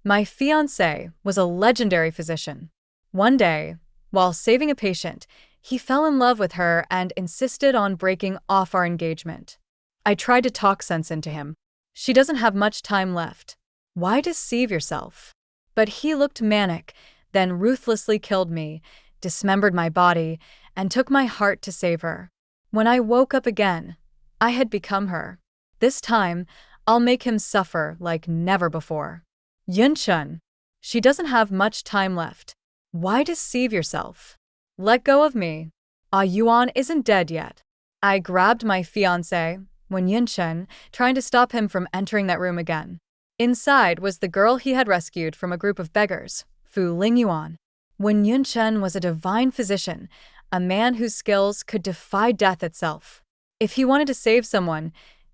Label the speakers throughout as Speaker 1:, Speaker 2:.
Speaker 1: My fiancé was a legendary physician. One day, while saving a patient, he fell in love with her and insisted on breaking off our engagement. I tried to talk sense into him. She doesn't have much time left. Why deceive yourself? But he looked manic, then ruthlessly killed me, dismembered my body, and took my heart to save her. When I woke up again, I had become her. This time, I'll make him suffer like never before. Yunchun. She doesn't have much time left. Why deceive yourself? Let go of me. Ah Yuan isn't dead yet. I grabbed my fiancé, Wen Yunchun, trying to stop him from entering that room again. Inside was the girl he had rescued from a group of beggars, Fu Lingyuan. Wen Yunchun was a divine physician, a man whose skills could defy death itself. If he wanted to save someone,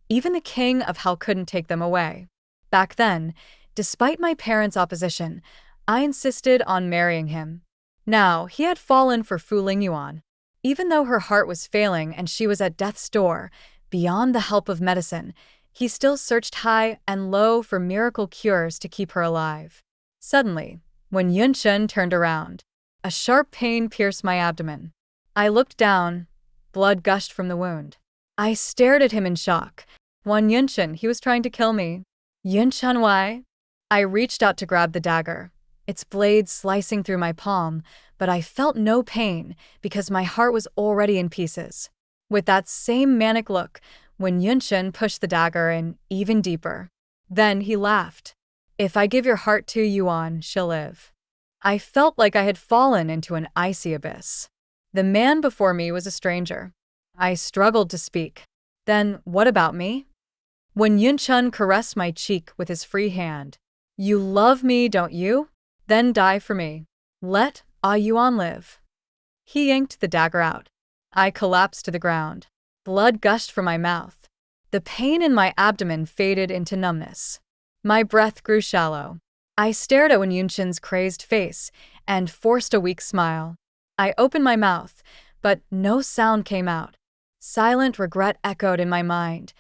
Speaker 1: even the king of hell couldn't take them away. Back then, despite my parents' opposition, I insisted on marrying him. Now, he had fallen for Fu Lingyuan. Even though her heart was failing and she was at death's door, beyond the help of medicine, he still searched high and low for miracle cures to keep her alive. Suddenly, when Yunchun turned around, a sharp pain pierced my abdomen. I looked down. Blood gushed from the wound. I stared at him in shock. Wen Yunchun, he was trying to kill me. Yunchun, why? I reached out to grab the dagger, its blade slicing through my palm, but I felt no pain because my heart was already in pieces. With that same manic look, Wen Yunchun pushed the dagger in even deeper. Then he laughed. If I give your heart to Yuan, she'll live. I felt like I had fallen into an icy abyss. The man before me was a stranger. I struggled to speak. Then, what about me? Wen Yunchun caressed my cheek with his free hand. You love me, don't you? Then die for me. Let Ah Yuan live. He yanked the dagger out. I collapsed to the ground. Blood gushed from my mouth. The pain in my abdomen faded into numbness. My breath grew shallow. I stared at Wen Yunchun's crazed face and forced a weak smile. I opened my mouth, but no sound came out. Silent regret echoed in my mind.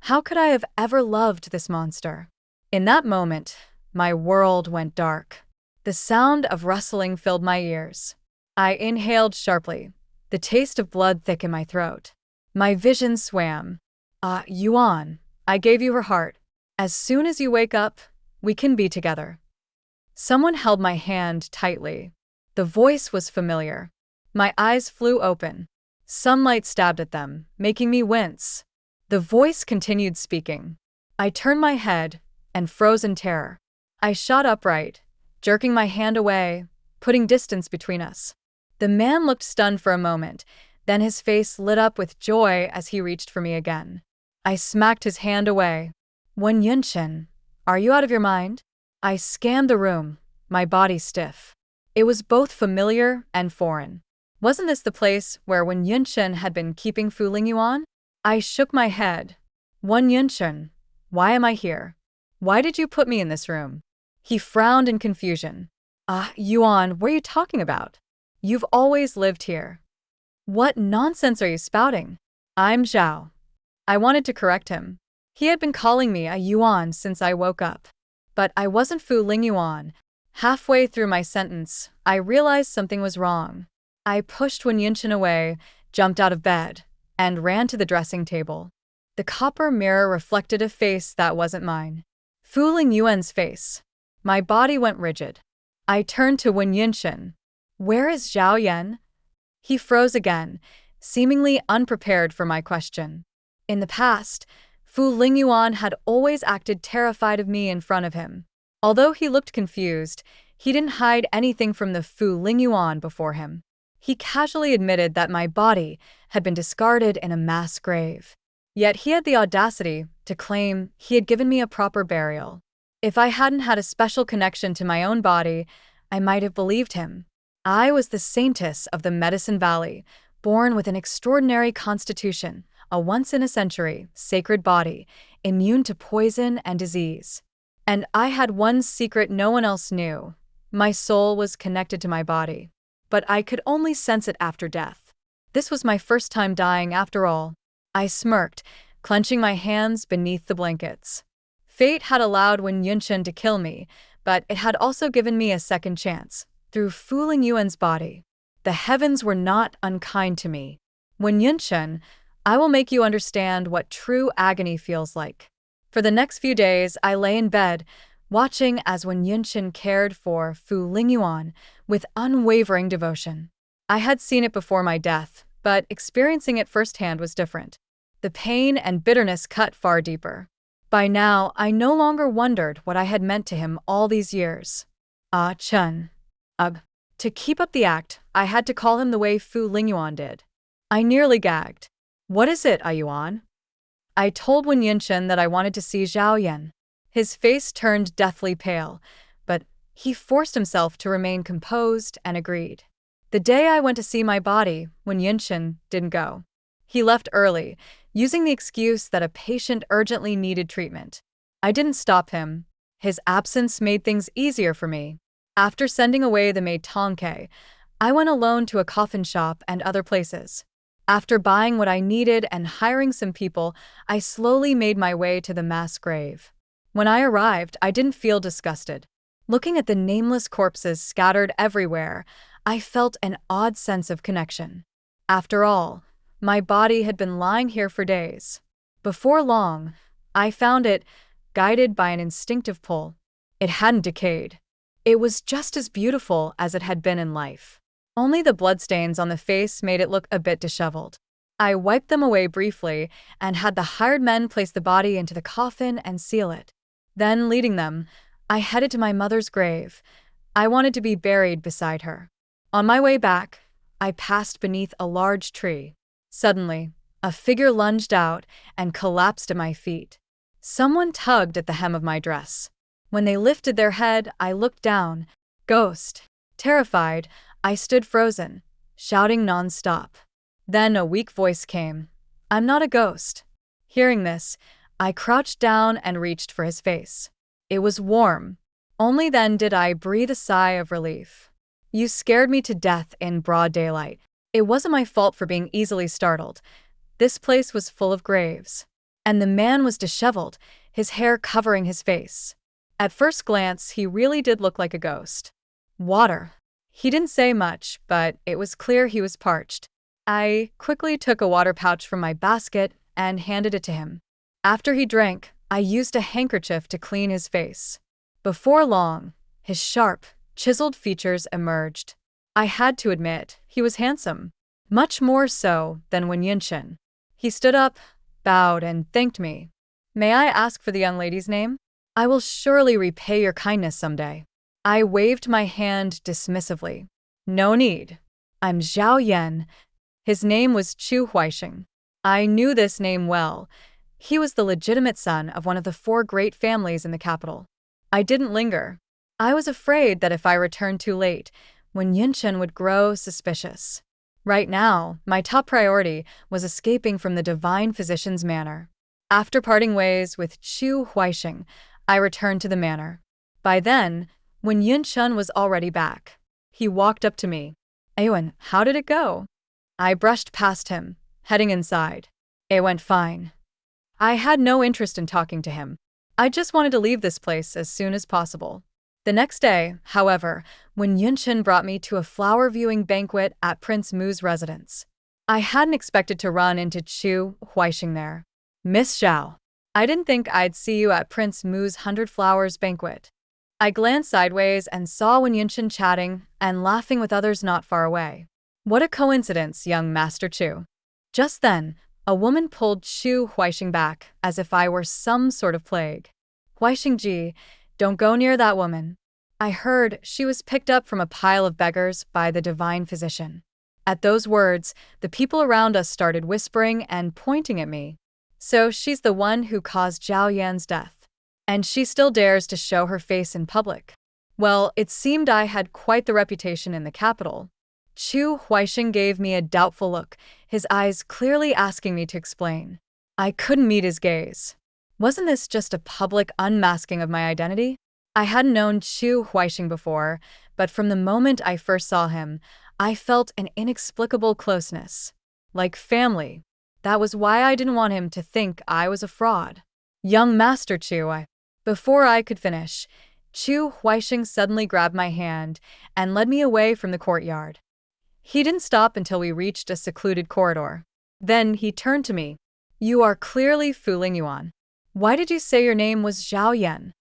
Speaker 1: How could I have ever loved this monster? In that moment, my world went dark. The sound of rustling filled my ears. I inhaled sharply, the taste of blood thick in my throat. My vision swam. Ah, Yuan, I gave you her heart. As soon as you wake up, we can be together. Someone held my hand tightly. The voice was familiar. My eyes flew open. Sunlight stabbed at them, making me wince. The voice continued speaking. I turned my head and froze in terror. I shot upright, jerking my hand away, putting distance between us. The man looked stunned for a moment, then his face lit up with joy as he reached for me again. I smacked his hand away. Wen Yunchun, are you out of your mind? I scanned the room, my body stiff. It was both familiar and foreign. Wasn't this the place where Wen Yunchun had been keeping Fu Lingyuan? I shook my head. Wen Yunchun, why am I here? Why did you put me in this room? He frowned in confusion. Ah, Yuan, what are you talking about? You've always lived here. What nonsense are you spouting? I'm Zhao. I wanted to correct him. He had been calling me a Yuan since I woke up. But I wasn't Fu Lingyuan. Halfway through my sentence, I realized something was wrong. I pushed Wen Yunchun away, jumped out of bed, and ran to the dressing table. The copper mirror reflected a face that wasn't mine. Fu Lingyuan's face. My body went rigid. I turned to Wen Yunchun. Where is Zhao Yan? He froze again, seemingly unprepared for my question. In the past, Fu Lingyuan had always acted terrified of me in front of him. Although he looked confused, he didn't hide anything from the Fu Lingyuan before him. He casually admitted that my body had been discarded in a mass grave. Yet he had the audacity to claim he had given me a proper burial. If I hadn't had a special connection to my own body, I might have believed him. I was the saintess of the Medicine Valley, born with an extraordinary constitution, a once-in-a-century sacred body, immune to poison and disease. And I had one secret no one else knew. My soul was connected to my body, but I could only sense it after death. This was my first time dying after all. I smirked, clenching my hands beneath the blankets. Fate had allowed Wen Yunchun to kill me, but it had also given me a second chance, through fooling Yuan's body. The heavens were not unkind to me. When Yunchen, I will make you understand what true agony feels like. For the next few days, I lay in bed, watching as Wen Yunchen cared for Fu Lingyuan with unwavering devotion. I had seen it before my death, but experiencing it firsthand was different. The pain and bitterness cut far deeper. By now, I no longer wondered what I had meant to him all these years. Ah Chen. Ugh. To keep up the act, I had to call him the way Fu Lingyuan did. I nearly gagged. What is it, Ayuan? I told Wen Yunchen that I wanted to see Zhao Yan. His face turned deathly pale, but he forced himself to remain composed and agreed. The day I went to see my body, Wen Yunchen didn't go. He left early, using the excuse that a patient urgently needed treatment. I didn't stop him. His absence made things easier for me. After sending away the maid Tongke, I went alone to a coffin shop and other places. After buying what I needed and hiring some people, I slowly made my way to the mass grave. When I arrived, I didn't feel disgusted. Looking at the nameless corpses scattered everywhere, I felt an odd sense of connection. After all, my body had been lying here for days. Before long, I found it, guided by an instinctive pull. It hadn't decayed. It was just as beautiful as it had been in life. Only the bloodstains on the face made it look a bit disheveled. I wiped them away briefly and had the hired men place the body into the coffin and seal it. Then, leading them, I headed to my mother's grave. I wanted to be buried beside her. On my way back, I passed beneath a large tree. Suddenly, a figure lunged out and collapsed at my feet. Someone tugged at the hem of my dress. When they lifted their head, I looked down. Ghost. Terrified, I stood frozen, shouting non-stop. Then a weak voice came. I'm not a ghost. Hearing this, I crouched down and reached for his face. It was warm. Only then did I breathe a sigh of relief. You scared me to death in broad daylight. It wasn't my fault for being easily startled. This place was full of graves. And the man was disheveled, his hair covering his face. At first glance, he really did look like a ghost. Water. He didn't say much, but it was clear he was parched. I quickly took a water pouch from my basket and handed it to him. After he drank, I used a handkerchief to clean his face. Before long, his sharp, chiseled features emerged. I had to admit, he was handsome. Much more so than Wen Yunchen. He stood up, bowed, and thanked me. May I ask for the young lady's name? I will surely repay your kindness someday. I waved my hand dismissively. No need. I'm Zhao Yan. His name was Chu Huaixing. I knew this name well. He was the legitimate son of one of the 4 great families in the capital. I didn't linger. I was afraid that if I returned too late, Wen Yunchen would grow suspicious. Right now, my top priority was escaping from the divine physician's manor. After parting ways with Chu Huaixing, I returned to the manor. By then, Wen Yunchen was already back. He walked up to me. Ayuan, how did it go? I brushed past him, heading inside. It went fine. I had no interest in talking to him. I just wanted to leave this place as soon as possible. The next day, however, Wen Yunchen brought me to a flower viewing banquet at Prince Mu's residence. I hadn't expected to run into Chu Huaixing there. Miss Zhao, I didn't think I'd see you at Prince Mu's 100 Flowers banquet. I glanced sideways and saw Wen Yunchen chatting and laughing with others not far away. What a coincidence, young Master Chu. Just then, a woman pulled Chu Huaixing back as if I were some sort of plague. Huaixing-ji, don't go near that woman. I heard she was picked up from a pile of beggars by the divine physician. At those words, the people around us started whispering and pointing at me. So she's the one who caused Zhao Yan's death. And she still dares to show her face in public. Well, it seemed I had quite the reputation in the capital. Chu Huaixing gave me a doubtful look, his eyes clearly asking me to explain. I couldn't meet his gaze. Wasn't this just a public unmasking of my identity? I hadn't known Chu Huaixing before, but from the moment I first saw him, I felt an inexplicable closeness. Like family. That was why I didn't want him to think I was a fraud. Young Master Chu, Before I could finish, Chu Huixing suddenly grabbed my hand and led me away from the courtyard. He didn't stop until we reached a secluded corridor. Then he turned to me. You are clearly fooling Yuan. Why did you say your name was Zhao Yan?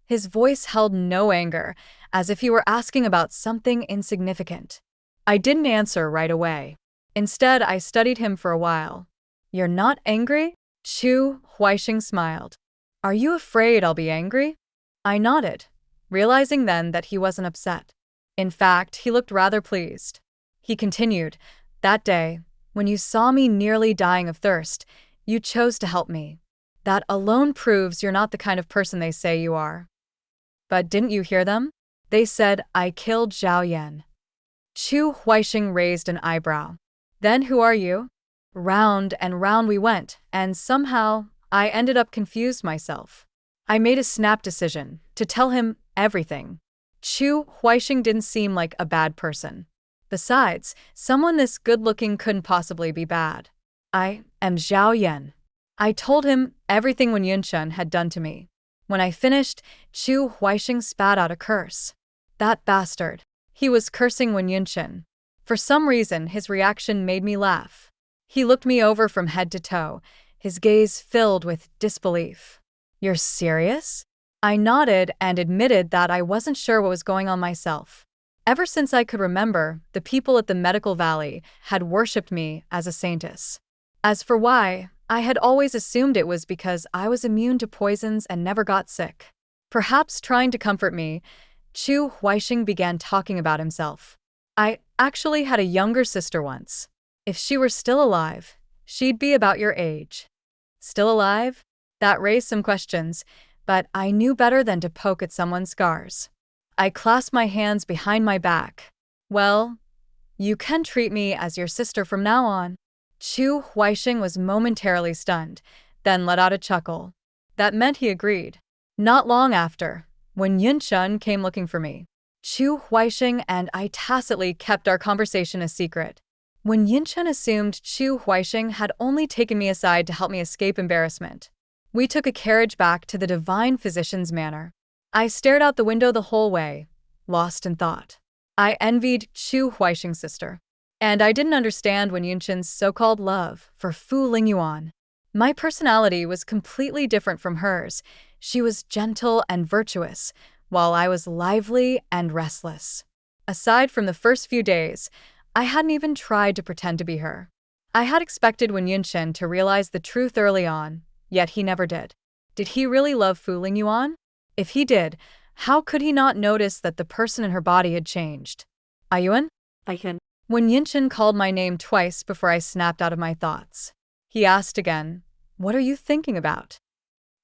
Speaker 1: His voice held no anger, as if he were asking about something insignificant. I didn't answer right away. Instead, I studied him for a while. You're not angry? Chu Huixing smiled. Are you afraid I'll be angry? I nodded, realizing then that he wasn't upset. In fact, he looked rather pleased. He continued, that day, when you saw me nearly dying of thirst, you chose to help me. That alone proves you're not the kind of person they say you are. But didn't you hear them? They said I killed Zhao Yan. Chu Huixing raised an eyebrow. Then who are you? Round and round we went, and somehow I ended up confused myself. I made a snap decision to tell him everything. Chu Huixing didn't seem like a bad person. Besides, someone this good-looking couldn't possibly be bad. I am Zhao Yan. I told him everything Wen Yunchen had done to me. When I finished, Chu Huixing spat out a curse. That bastard. He was cursing Wen Yunchen. For some reason, his reaction made me laugh. He looked me over from head to toe, his gaze filled with disbelief. You're serious? I nodded and admitted that I wasn't sure what was going on myself. Ever since I could remember, the people at the medical valley had worshipped me as a saintess. As for why, I had always assumed it was because I was immune to poisons and never got sick. Perhaps trying to comfort me, Chu Huixing began talking about himself. I actually had a younger sister once. If she were still alive, she'd be about your age. Still alive? That raised some questions, but I knew better than to poke at someone's scars. I clasped my hands behind my back. Well, you can treat me as your sister from now on. Chu Huixing was momentarily stunned, then let out a chuckle. That meant he agreed. Not long after, when Yunchen came looking for me, Chu Huixing and I tacitly kept our conversation a secret. When Yunchen assumed Chu Huixing had only taken me aside to help me escape embarrassment, we took a carriage back to the divine physician's manor. I stared out the window the whole way, lost in thought. I envied Chu Huixing's sister. And I didn't understand Wen Yunchen's so-called love for Fu Lingyuan. My personality was completely different from hers. She was gentle and virtuous, while I was lively and restless. Aside from the first few days, I hadn't even tried to pretend to be her. I had expected Wen Yunchen to realize the truth early on, yet he never did. Did he really love Fu Lingyuan? If he did, how could he not notice that the person in her body had changed? Ayuan? When Yunchen called my name twice before I snapped out of my thoughts. He asked again, what are you thinking about?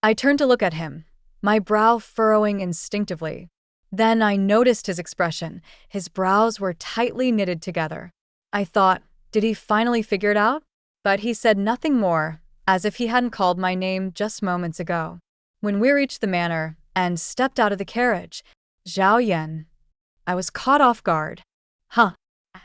Speaker 1: I turned to look at him, my brow furrowing instinctively. Then I noticed his expression. His brows were tightly knitted together. I thought, did he finally figure it out? But he said nothing more, as if he hadn't called my name just moments ago. When we reached the manor and stepped out of the carriage, Zhao Yan, I was caught off guard. Huh.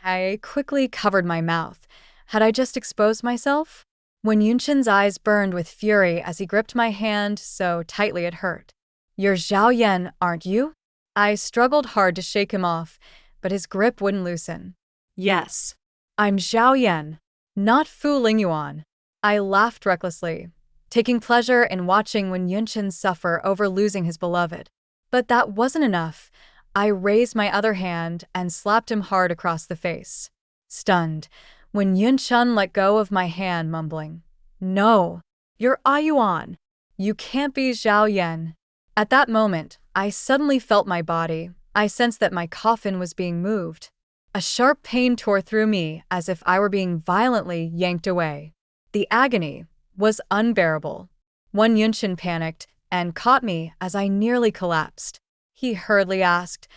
Speaker 1: I quickly covered my mouth. Had I just exposed myself? When Yunchen's eyes burned with fury as he gripped my hand so tightly it hurt. You're Zhao Yan, aren't you? I struggled hard to shake him off, but his grip wouldn't loosen. Yes. I'm Zhao Yan, not Fu Lingyuan. I laughed recklessly, taking pleasure in watching Wen Yunchen suffer over losing his beloved. But that wasn't enough. I raised my other hand and slapped him hard across the face. Stunned, Wen Yunchen let go of my hand, mumbling, No, you're Ayuan. You can't be Zhao Yan. At that moment, I suddenly felt my body. I sensed that my coffin was being moved. A sharp pain tore through me as if I were being violently yanked away. The agony was unbearable. Wen Yunchen panicked and caught me as I nearly collapsed. He hurriedly asked,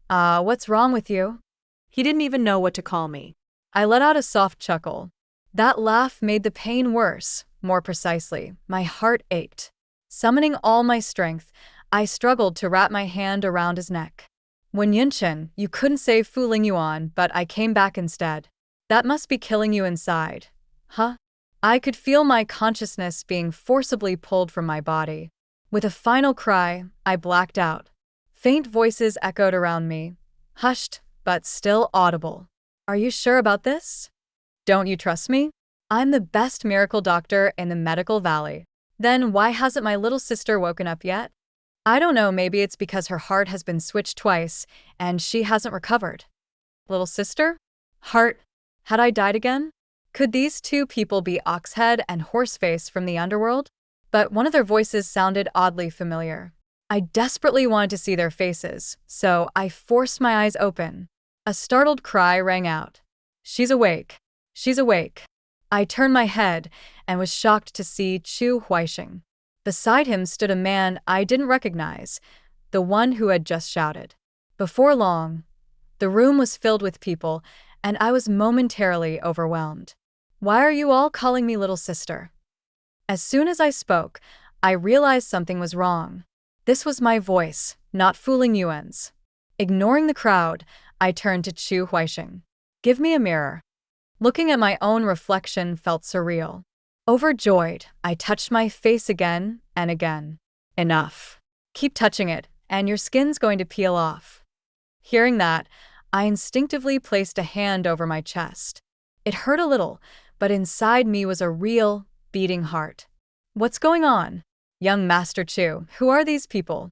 Speaker 1: what's wrong with you? He didn't even know what to call me. I let out a soft chuckle. That laugh made the pain worse. More precisely, my heart ached. Summoning all my strength, I struggled to wrap my hand around his neck. Wen Yunchen, you couldn't save Fu Lingyuan, but I came back instead. That must be killing you inside. Huh? I could feel my consciousness being forcibly pulled from my body. With a final cry, I blacked out. Faint voices echoed around me, hushed but still audible. Are you sure about this? Don't you trust me? I'm the best miracle doctor in the medical valley. Then why hasn't my little sister woken up yet? I don't know, maybe it's because her heart has been switched twice and she hasn't recovered. Little sister? Heart? Had I died again? Could these two people be Oxhead and Horseface from the underworld? But one of their voices sounded oddly familiar. I desperately wanted to see their faces, so I forced my eyes open. A startled cry rang out. She's awake. She's awake. I turned my head and was shocked to see Chu Huaixing. Beside him stood a man I didn't recognize, the one who had just shouted. Before long, the room was filled with people, and I was momentarily overwhelmed. Why are you all calling me little sister? As soon as I spoke, I realized something was wrong. This was my voice, not Fu Lingyuan's. Ignoring the crowd, I turned to Chu Huaixing. Give me a mirror. Looking at my own reflection felt surreal. Overjoyed, I touched my face again and again. Enough. Keep touching it, and your skin's going to peel off. Hearing that, I instinctively placed a hand over my chest. It hurt a little, but inside me was a real, beating heart. What's going on? Young Master Chu, who are these people?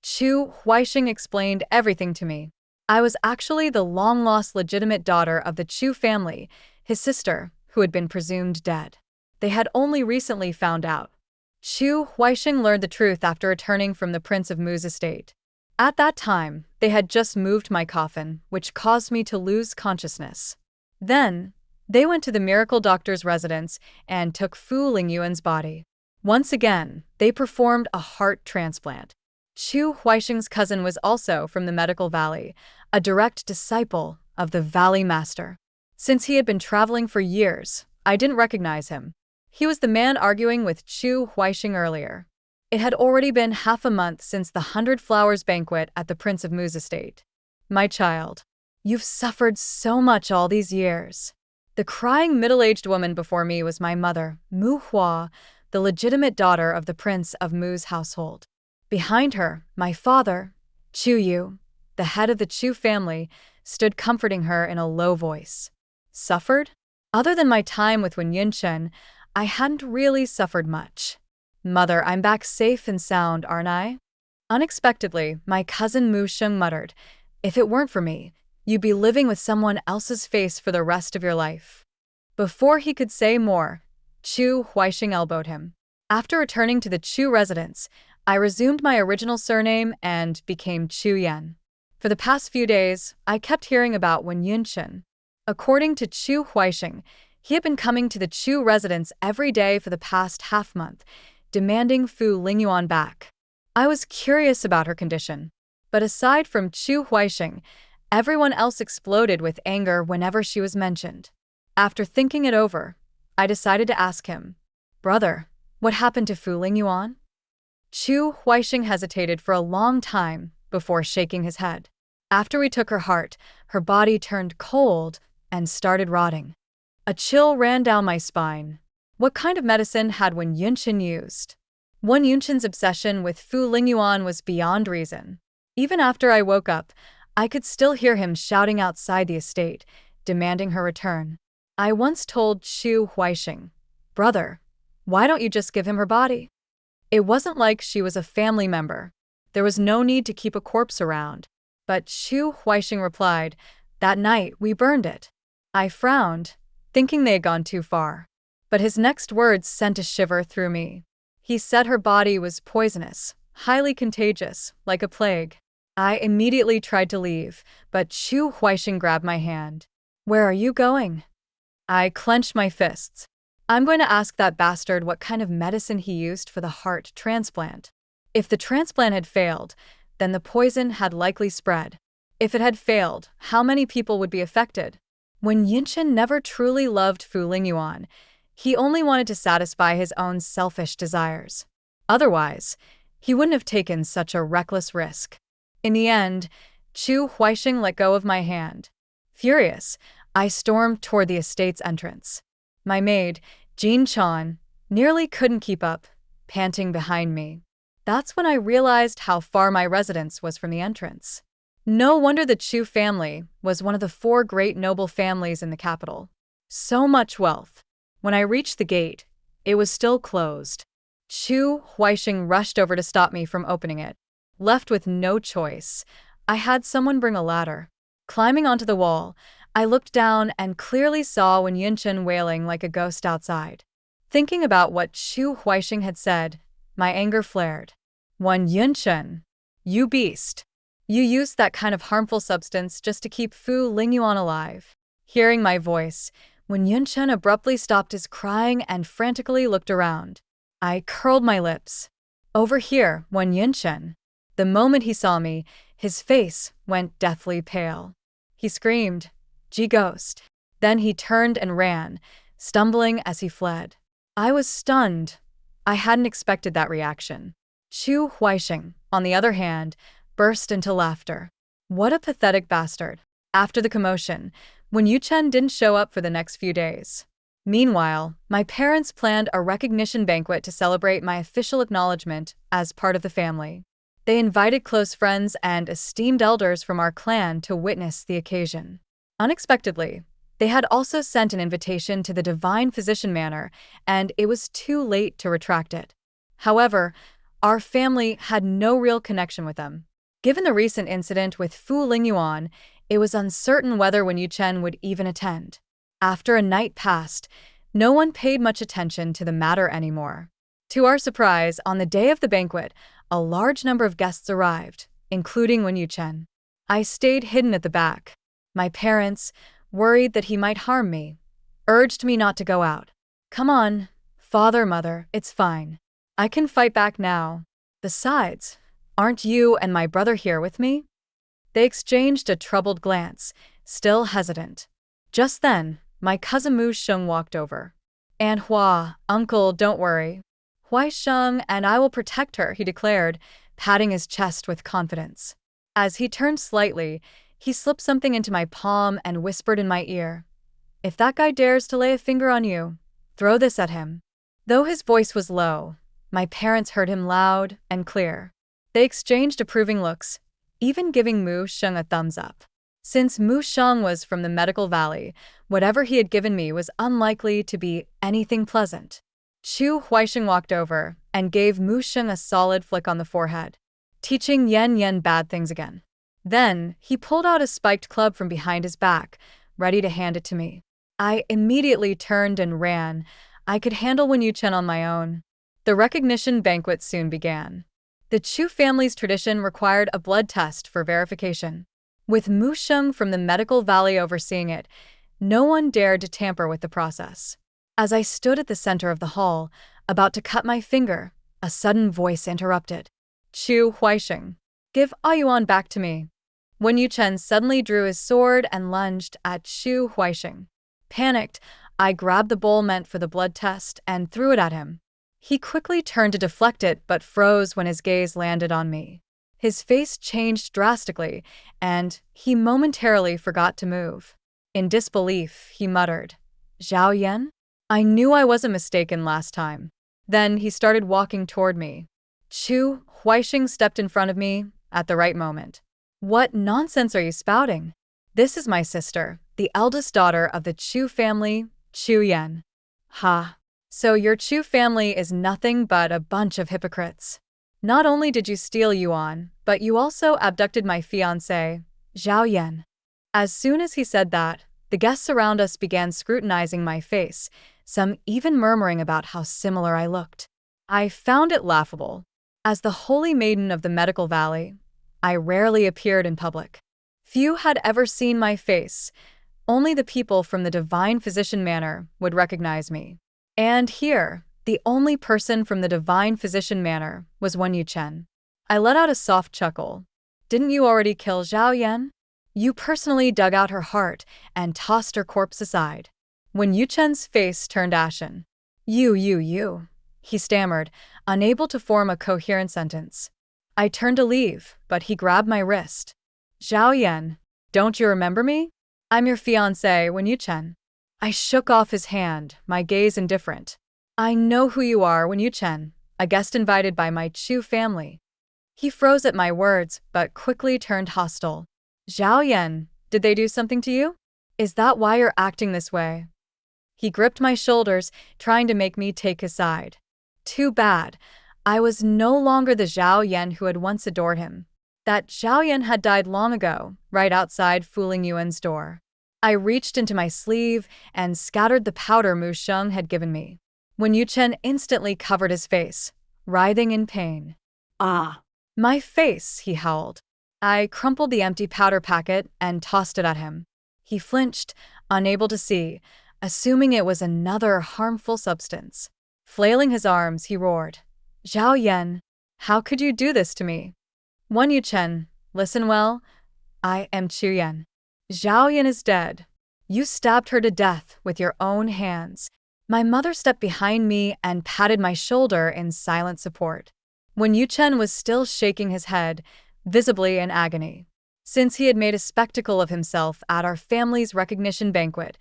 Speaker 1: Chu Huaixing explained everything to me. I was actually the long-lost legitimate daughter of the Chu family, his sister, who had been presumed dead. They had only recently found out. Chu Huaixing learned the truth after returning from the Prince of Mu's estate. At that time, they had just moved my coffin, which caused me to lose consciousness. Then, they went to the miracle doctor's residence and took Fu Lingyuan's body. Once again, they performed a heart transplant. Chu Huaixing's cousin was also from the medical valley, a direct disciple of the Valley Master. Since he had been traveling for years, I didn't recognize him. He was the man arguing with Chu Huaixing earlier. It had already been half a month since the 100 Flowers banquet at the Prince of Mu's estate. My child, you've suffered so much all these years. The crying middle-aged woman before me was my mother, Mu Hua, the legitimate daughter of the Prince of Mu's household. Behind her, my father, Chu Yu, the head of the Chu family, stood comforting her in a low voice. Suffered? Other than my time with Wen Yunchen, I hadn't really suffered much. Mother, I'm back safe and sound, aren't I? Unexpectedly, my cousin Mu Sheng muttered, if it weren't for me, you'd be living with someone else's face for the rest of your life. Before he could say more, Chu Huaixing elbowed him. After returning to the Chu residence, I resumed my original surname and became Chu Yan. For the past few days, I kept hearing about Wen Yunchen. According to Chu Huaixing, he had been coming to the Chu residence every day for the past half-month, demanding Fu Lingyuan back. I was curious about her condition. But aside from Chu Huaixing, everyone else exploded with anger whenever she was mentioned. After thinking it over, I decided to ask him, Brother, what happened to Fu Lingyuan? Chu Huaixing hesitated for a long time before shaking his head. After we took her heart, her body turned cold and started rotting. A chill ran down my spine. What kind of medicine had Wen Yunchen used? Wen Yunchen's obsession with Fu Lingyuan was beyond reason. Even after I woke up, I could still hear him shouting outside the estate, demanding her return. I once told Chu Huaixing, Brother, why don't you just give him her body? It wasn't like she was a family member. There was no need to keep a corpse around. But Chu Huaixing replied, that night we burned it. I frowned, thinking they had gone too far. But his next words sent a shiver through me. He said her body was poisonous, highly contagious, like a plague. I immediately tried to leave, but Chu Huaixing grabbed my hand. Where are you going? I clenched my fists. I'm going to ask that bastard what kind of medicine he used for the heart transplant. If the transplant had failed, then the poison had likely spread. If it had failed, how many people would be affected? Wen Yunchen never truly loved Fu Lingyuan. He only wanted to satisfy his own selfish desires. Otherwise, he wouldn't have taken such a reckless risk. In the end, Chu Huaixing let go of my hand. Furious, I stormed toward the estate's entrance. My maid, Jean Chan, nearly couldn't keep up, panting behind me. That's when I realized how far my residence was from the entrance. No wonder the Chu family was one of the 4 great noble families in the capital. So much wealth. When I reached the gate, it was still closed. Chu Huixing rushed over to stop me from opening it. Left with no choice, I had someone bring a ladder. Climbing onto the wall, I looked down and clearly saw Wen Yunchen wailing like a ghost outside. Thinking about what Chu Huixing had said, my anger flared. Wen Yunchen, you beast. You used that kind of harmful substance just to keep Fu Lingyuan alive. Hearing my voice, Wen Yunchen abruptly stopped his crying and frantically looked around. I curled my lips. Over here, Wen Yunchen. The moment he saw me, his face went deathly pale. He screamed, "G ghost." Then he turned and ran, stumbling as he fled. I was stunned. I hadn't expected that reaction. Chu Huixing, on the other hand, burst into laughter. What a pathetic bastard. After the commotion, Wen Yuchen didn't show up for the next few days. Meanwhile, my parents planned a recognition banquet to celebrate my official acknowledgement as part of the family. They invited close friends and esteemed elders from our clan to witness the occasion. Unexpectedly, they had also sent an invitation to the Divine Physician Manor, and it was too late to retract it. However, our family had no real connection with them. Given the recent incident with Fu Lingyuan, it was uncertain whether Wen Yuchen would even attend. After a night passed, no one paid much attention to the matter anymore. To our surprise, on the day of the banquet, a large number of guests arrived, including Wen Yuchen. I stayed hidden at the back. My parents, worried that he might harm me, urged me not to go out. "Come on, father, mother, it's fine. I can fight back now. Besides, aren't you and my brother here with me?" They exchanged a troubled glance, still hesitant. Just then, my cousin Mu Sheng walked over. "Aunt Hua, uncle, don't worry. Huai Sheng and I will protect her," he declared, patting his chest with confidence. As he turned slightly, he slipped something into my palm and whispered in my ear, "If that guy dares to lay a finger on you, throw this at him." Though his voice was low, my parents heard him loud and clear. They exchanged approving looks, even giving Mu Sheng a thumbs up. Since Mu Sheng was from the Medical Valley, whatever he had given me was unlikely to be anything pleasant. Chu Huixing walked over and gave Mu Sheng a solid flick on the forehead, teaching Yen bad things again. Then, he pulled out a spiked club from behind his back, ready to hand it to me. I immediately turned and ran. I could handle Wen Yuchen on my own. The recognition banquet soon began. The Chu family's tradition required a blood test for verification. With Mu Sheng from the Medical Valley overseeing it, no one dared to tamper with the process. As I stood at the center of the hall, about to cut my finger, a sudden voice interrupted. "Chu Huixing, give Ayuan back to me." Wen Yuchen suddenly drew his sword and lunged at Chu Huixing. Panicked, I grabbed the bowl meant for the blood test and threw it at him. He quickly turned to deflect it but froze when his gaze landed on me. His face changed drastically, and he momentarily forgot to move. In disbelief, he muttered, "Zhao Yan?" I knew I wasn't mistaken last time. Then he started walking toward me. Chu Huixing stepped in front of me at the right moment. "What nonsense are you spouting? This is my sister, the eldest daughter of the Chu family, Chu Yan." "Ha. So your Chu family is nothing but a bunch of hypocrites. Not only did you steal Yuan, but you also abducted my fiancé, Zhao Yan." As soon as he said that, the guests around us began scrutinizing my face, some even murmuring about how similar I looked. I found it laughable. As the holy maiden of the Medical Valley, I rarely appeared in public. Few had ever seen my face. Only the people from the Divine Physician Manor would recognize me. And here, the only person from the Divine Physician Manor was Wen Yuchen. I let out a soft chuckle. "Didn't you already kill Zhao Yan? You personally dug out her heart and tossed her corpse aside." Wen Yuchen's face turned ashen. You, he stammered, unable to form a coherent sentence. I turned to leave, but he grabbed my wrist. "Zhao Yan, don't you remember me? I'm your fiancé, Wen Yuchen." I shook off his hand, my gaze indifferent. "I know who you are, Wen Yuchen. a guest invited by my Chu family. He froze at my words, but quickly turned hostile. Zhao Yan, did they do something to you? Is that why you're acting this way? He gripped my shoulders, trying to make me take his side. Too bad. I was no longer the Zhao Yan who had once adored him. That Zhao Yan had died long ago, right outside Fu Lingyuan's door. I reached into my sleeve and scattered the powder Mu Sheng had given me. Wen Yuchen instantly covered his face, writhing in pain.
Speaker 2: Ah!
Speaker 1: My face, he howled. I crumpled the empty powder packet and tossed it at him. He flinched, unable to see, assuming it was another harmful substance. Flailing his arms, he roared. Zhao Yan, how could you do this to me? Wen Yuchen, listen well. I am Chu Yan. Zhao Yan is dead. You stabbed her to death with your own hands. My mother stepped behind me and patted my shoulder in silent support. Wen Yuchen was still shaking his head, visibly in agony. Since he had made a spectacle of himself at our family's recognition banquet,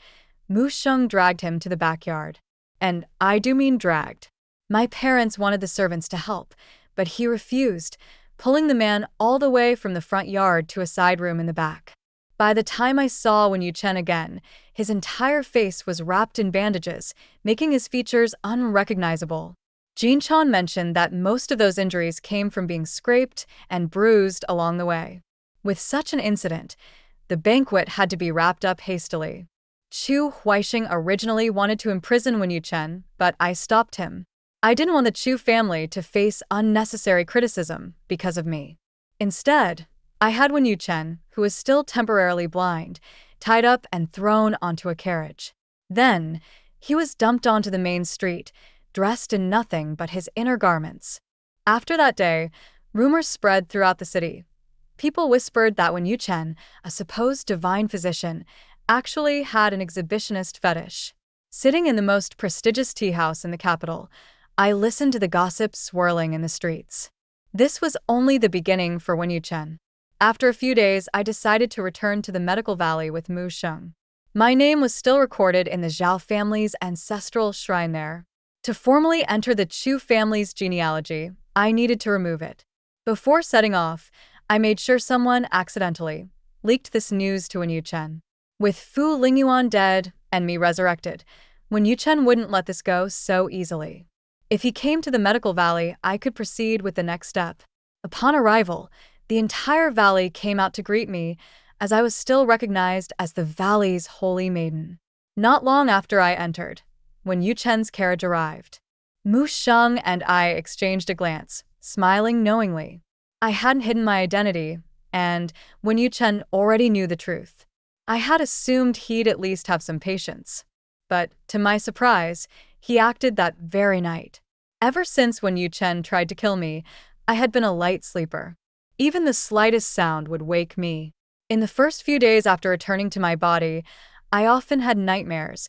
Speaker 1: Mu Sheng dragged him to the backyard. And I do mean dragged. My parents wanted the servants to help, but he refused, pulling the man all the way from the front yard to a side room in the back. By the time I saw Wen Yuchen again, his entire face was wrapped in bandages, making his features unrecognizable. Jean Chan mentioned that most of those injuries came from being scraped and bruised along the way. With such an incident, the banquet had to be wrapped up hastily. Chu Huaixing originally wanted to imprison Wen Yuchen, but I stopped him. I didn't want the Chu family to face unnecessary criticism because of me. Instead, I had Wen Yuchen, who was still temporarily blind, tied up and thrown onto a carriage. Then, he was dumped onto the main street, dressed in nothing but his inner garments. After that day, rumors spread throughout the city. People whispered that Wen Yuchen, a supposed divine physician, actually had an exhibitionist fetish. Sitting in the most prestigious tea house in the capital, I listened to the gossip swirling in the streets. This was only the beginning for Wen Yuchen. After a few days, I decided to return to the medical valley with Mu Sheng. My name was still recorded in the Zhao family's ancestral shrine there. To formally enter the Chu family's genealogy, I needed to remove it. Before setting off, I made sure someone accidentally leaked this news to Wen Yuchen. With Fu Lingyuan dead and me resurrected, Wen Yuchen wouldn't let this go so easily. If he came to the medical valley, I could proceed with the next step. Upon arrival, the entire valley came out to greet me, as I was still recognized as the valley's holy maiden. Not long after I entered, Wen Yuchen's carriage arrived. Mu Sheng and I exchanged a glance, smiling knowingly. I hadn't hidden my identity, and Wen Yuchen already knew the truth. I had assumed he'd at least have some patience. But, to my surprise, he acted that very night. Ever since Wen Yuchen tried to kill me, I had been a light sleeper. Even the slightest sound would wake me. In the first few days after returning to my body, I often had nightmares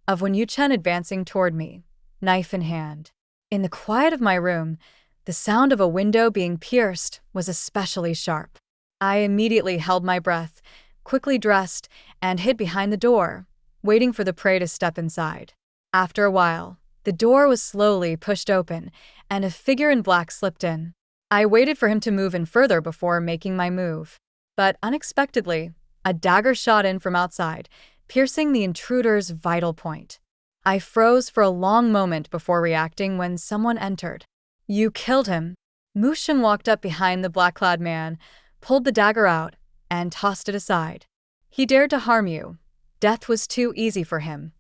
Speaker 1: of Wen Yuchen advancing toward me, knife in hand. In the quiet of my room, the sound of a window being pierced was especially sharp. I immediately held my breath, quickly dressed, and hid behind the door, waiting for the prey to step inside. After a while, the door was slowly pushed open, and a figure in black slipped in. I waited for him to move in further before making my move. But unexpectedly, a dagger shot in from outside, piercing the intruder's vital point. I froze for a long moment before reacting when someone entered. You killed him. Mu Sheng walked up behind the black-clad man, pulled the dagger out, and tossed it aside. He dared to harm you. Death was too easy for him.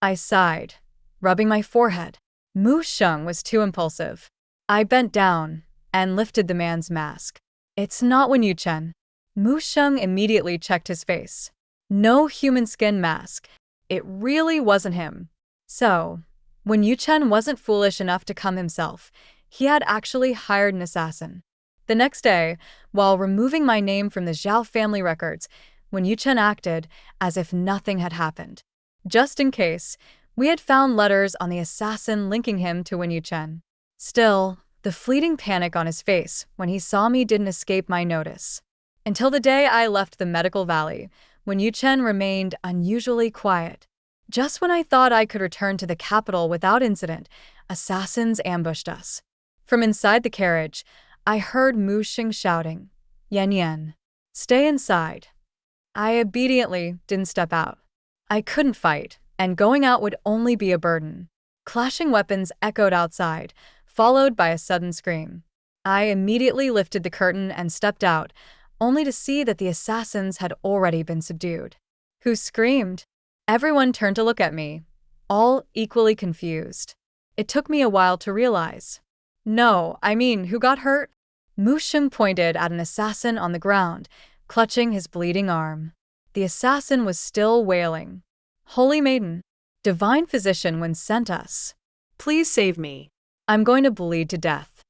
Speaker 1: I sighed, rubbing my forehead. Mu Sheng was too impulsive. I bent down and lifted the man's mask. It's not Wen Yuchen. Mu Sheng immediately checked his face. No human skin mask. It really wasn't him. So, Wen Yuchen wasn't foolish enough to come himself. He had actually hired an assassin. The next day, while removing my name from the Zhao family records, Wen Yuchen acted as if nothing had happened. Just in case, we had found letters on the assassin linking him to Wen Yuchen. Still, the fleeting panic on his face when he saw me didn't escape my notice. Until the day I left the medical valley, Wen Yuchen remained unusually quiet. Just when I thought I could return to the capital without incident, assassins ambushed us. From inside the carriage, I heard Mu Xing shouting, "Yan Yan, stay inside." I obediently didn't step out. I couldn't fight, and going out would only be a burden. Clashing weapons echoed outside, followed by a sudden scream. I immediately lifted the curtain and stepped out, only to see that the assassins had already been subdued. Who screamed? Everyone turned to look at me, all equally confused. It took me a while to realize. No, I mean, who got hurt? Mu Xing pointed at an assassin on the ground, clutching his bleeding arm. The assassin was still wailing. "Holy Maiden, Divine Physician when sent us. Please save me. I'm going to bleed to death."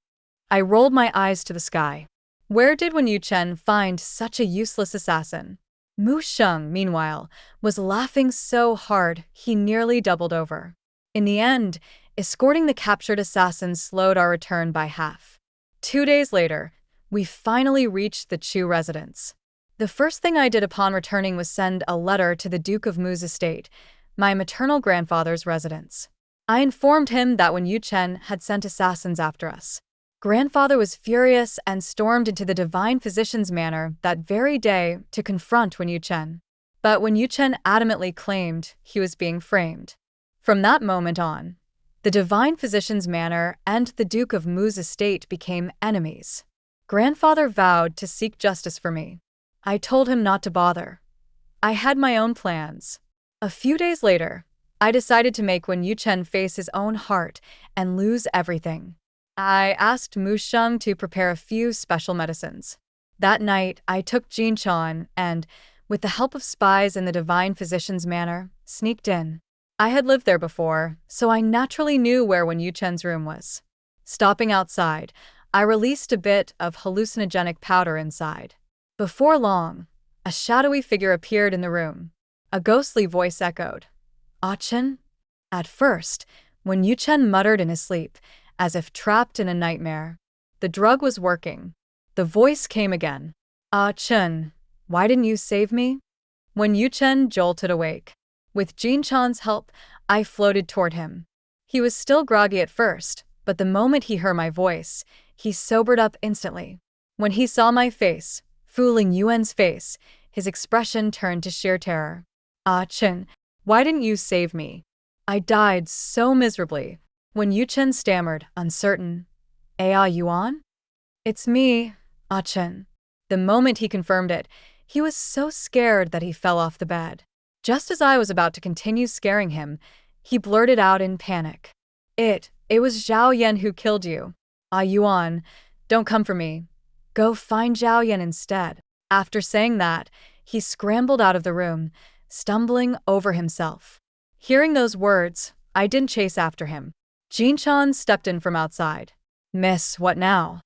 Speaker 1: I rolled my eyes to the sky. Where did Wen Yuchen find such a useless assassin? Mu Xing, meanwhile, was laughing so hard he nearly doubled over. In the end, escorting the captured assassins slowed our return by half. 2 days later, we finally reached the Chu residence. The first thing I did upon returning was send a letter to the Duke of Mu's estate, my maternal grandfather's residence. I informed him that Wen Yuchen had sent assassins after us. Grandfather was furious and stormed into the Divine Physician's manor that very day to confront Wen Yuchen. But Wen Yuchen adamantly claimed he was being framed. From that moment on, the Divine Physician's manor and the Duke of Mu's estate became enemies. Grandfather vowed to seek justice for me. I told him not to bother. I had my own plans. A few days later, I decided to make Wen Yuchen face his own heart and lose everything. I asked Mu Xing to prepare a few special medicines. That night, I took Jin Chan and, with the help of spies in the Divine Physician's manor, sneaked in. I had lived there before, so I naturally knew where Wen Yuchen's room was. Stopping outside, I released a bit of hallucinogenic powder inside. Before long, a shadowy figure appeared in the room. A ghostly voice echoed, "Ah Chen?" At first, Wen Yuchen muttered in his sleep, as if trapped in a nightmare. The drug was working. The voice came again. "Ah Chen, why didn't you save me?" Wen Yuchen jolted awake. With Jin Chan's help, I floated toward him. He was still groggy at first, but the moment he heard my voice, he sobered up instantly. When he saw my face, fooling Yuan's face, his expression turned to sheer terror. "Ah Chen, why didn't you save me? I died so miserably." When Yuchen stammered, uncertain, Yuan? "It's me, Ah Chen." The moment he confirmed it, he was so scared that he fell off the bed. Just as I was about to continue scaring him, he blurted out in panic. It was Zhao Yan who killed you. Ah Yuan, don't come for me. Go find Zhao Yan instead." After saying that, he scrambled out of the room, stumbling over himself. Hearing those words, I didn't chase after him. Jin Chan stepped in from outside. "Miss, what now?"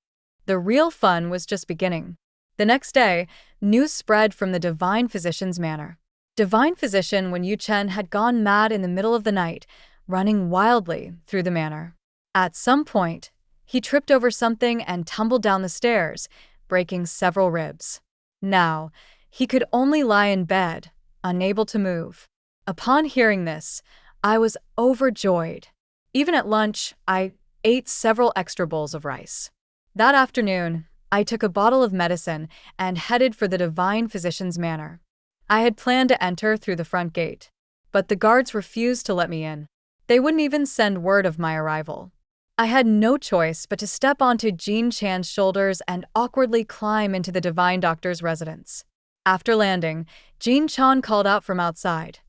Speaker 1: The real fun was just beginning. The next day, news spread from the Divine Physician's manor. Divine Physician Wen Yuchen had gone mad in the middle of the night, running wildly through the manor. At some point, he tripped over something and tumbled down the stairs, breaking several ribs. Now, he could only lie in bed, unable to move. Upon hearing this, I was overjoyed. Even at lunch, I ate several extra bowls of rice. That afternoon, I took a bottle of medicine and headed for the Divine Physician's manor. I had planned to enter through the front gate, but the guards refused to let me in. They wouldn't even send word of my arrival. I had no choice but to step onto Jin Chan's shoulders and awkwardly climb into the Divine Doctor's residence. After landing, Jin Chan called out from outside,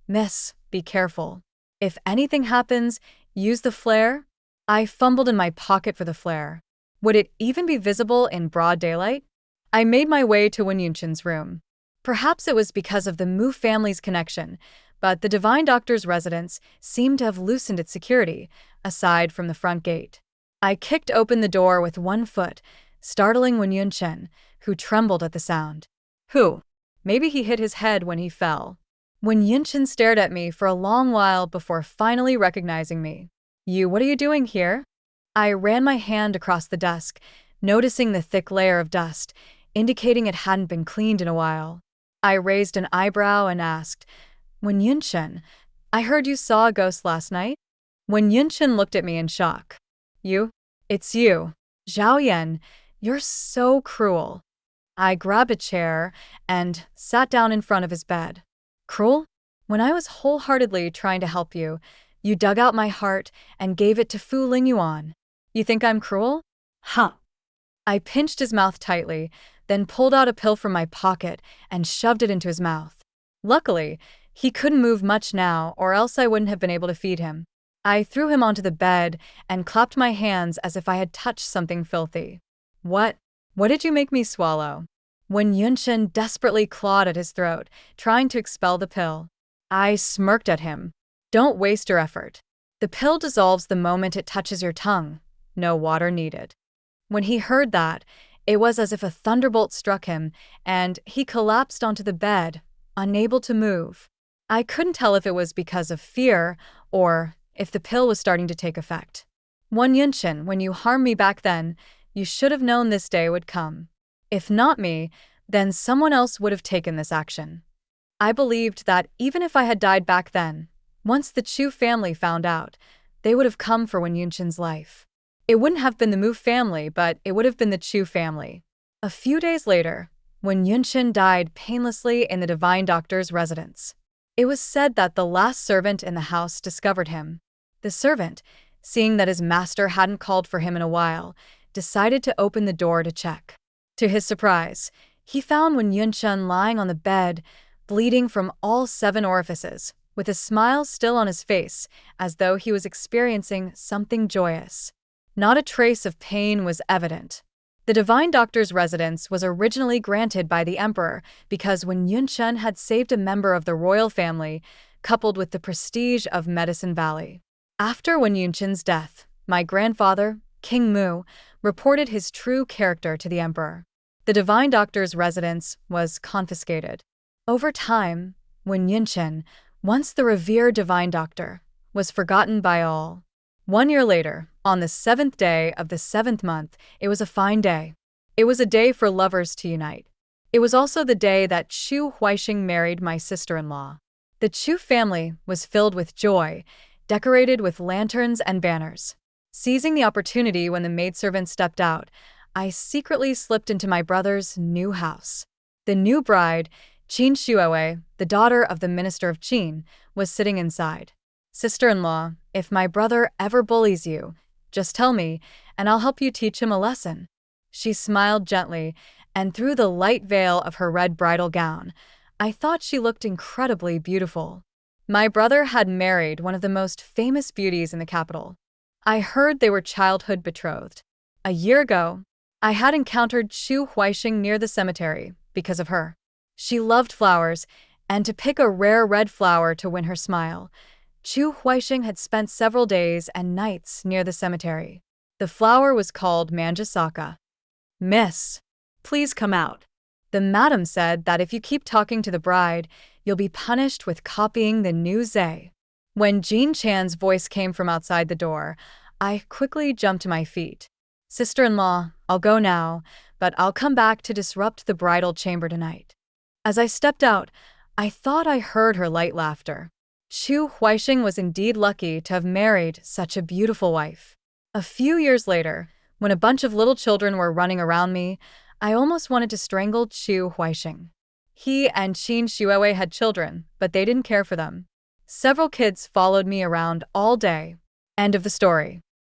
Speaker 1: "Miss, be careful. If anything happens, use the flare." I fumbled in my pocket for the flare. Would it even be visible in broad daylight? I made my way to Wen Yuchen's room. Perhaps it was because of the Mu family's connection, but the Divine Doctor's residence seemed to have loosened its security, aside from the front gate. I kicked open the door with one foot, startling Wen Yuchen, who trembled at the sound. "Who?" Maybe he hit his head when he fell. Wen Yuchen stared at me for a long while before finally recognizing me. What are you doing here?" I ran my hand across the desk, noticing the thick layer of dust, indicating it hadn't been cleaned in a while. I raised an eyebrow and asked, "Wen Yuchen, I heard you saw a ghost last night?" Wen Yuchen looked at me in shock. "You? It's you. Zhao Yan, you're so cruel. I grabbed a chair and sat down in front of his bed. Cruel? When I was wholeheartedly trying to help you, you dug out my heart and gave it to Fu Lingyuan. You think I'm cruel? Huh. I pinched his mouth tightly, then pulled out a pill from my pocket and shoved it into his mouth. Luckily, he couldn't move much now, or else I wouldn't have been able to feed him. I threw him onto the bed and clapped my hands as if I had touched something filthy. What? What did you make me swallow? When Yunshin desperately clawed at his throat, trying to expel the pill, I smirked at him. Don't waste your effort. The pill dissolves the moment it touches your tongue. No water needed. When he heard that, it was as if a thunderbolt struck him, and he collapsed onto the bed, unable to move. I couldn't tell if it was because of fear or if the pill was starting to take effect. Won Yunshin, when you harmed me back then, you should have known this day would come. If not me, then someone else would have taken this action. I believed that even if I had died back then, once the Chu family found out, they would have come for Wen Yunshin's life. It wouldn't have been the Mu family, but it would have been the Chu family. A few days later, when Yunshin died painlessly in the divine doctor's residence, it was said that the last servant in the house discovered him. The servant, seeing that his master hadn't called for him in a while, decided to open the door to check. To his surprise, he found Wen Yunshin lying on the bed, bleeding from all 7 orifices, with a smile still on his face, as though he was experiencing something joyous. Not a trace of pain was evident. The divine doctor's residence was originally granted by the emperor because Wen Yunshin had saved a member of the royal family, coupled with the prestige of Medicine Valley. After Wen Yunshin's death, my grandfather, King Mu, reported his true character to the emperor. The divine doctor's residence was confiscated. Over time, Wen Yunshin, once the revered divine doctor, was forgotten by all. 1 year later, on the 7th day of the 7th month, it was a fine day. It was a day for lovers to unite. It was also the day that Chu Huixing married my sister-in-law. The Chu family was filled with joy, decorated with lanterns and banners. Seizing the opportunity when the maidservant stepped out, I secretly slipped into my brother's new house. The new bride, Qin Shuoei, the daughter of the minister of Qin, was sitting inside. Sister-in-law, if my brother ever bullies you, just tell me, and I'll help you teach him a lesson. She smiled gently, and through the light veil of her red bridal gown, I thought she looked incredibly beautiful. My brother had married one of the most famous beauties in the capital. I heard they were childhood betrothed. A year ago, I had encountered Chu Huixing near the cemetery because of her. She loved flowers, and to pick a rare red flower to win her smile, Chu Huixing had spent several days and nights near the cemetery. The flower was called Manjasaka. Miss, please come out. The madam said that if you keep talking to the bride, you'll be punished with copying the new Zay. When Jean Chan's voice came from outside the door, I quickly jumped to my feet. Sister-in-law, I'll go now, but I'll come back to disrupt the bridal chamber tonight. As I stepped out, I thought I heard her light laughter. Chu Huixing was indeed lucky to have married such a beautiful wife. A few years later, when a bunch of little children were running around me, I almost wanted to strangle Chu Huixing. He and Qin Shuoei had children, but they didn't care for them. Several kids followed me around all day. End of the story.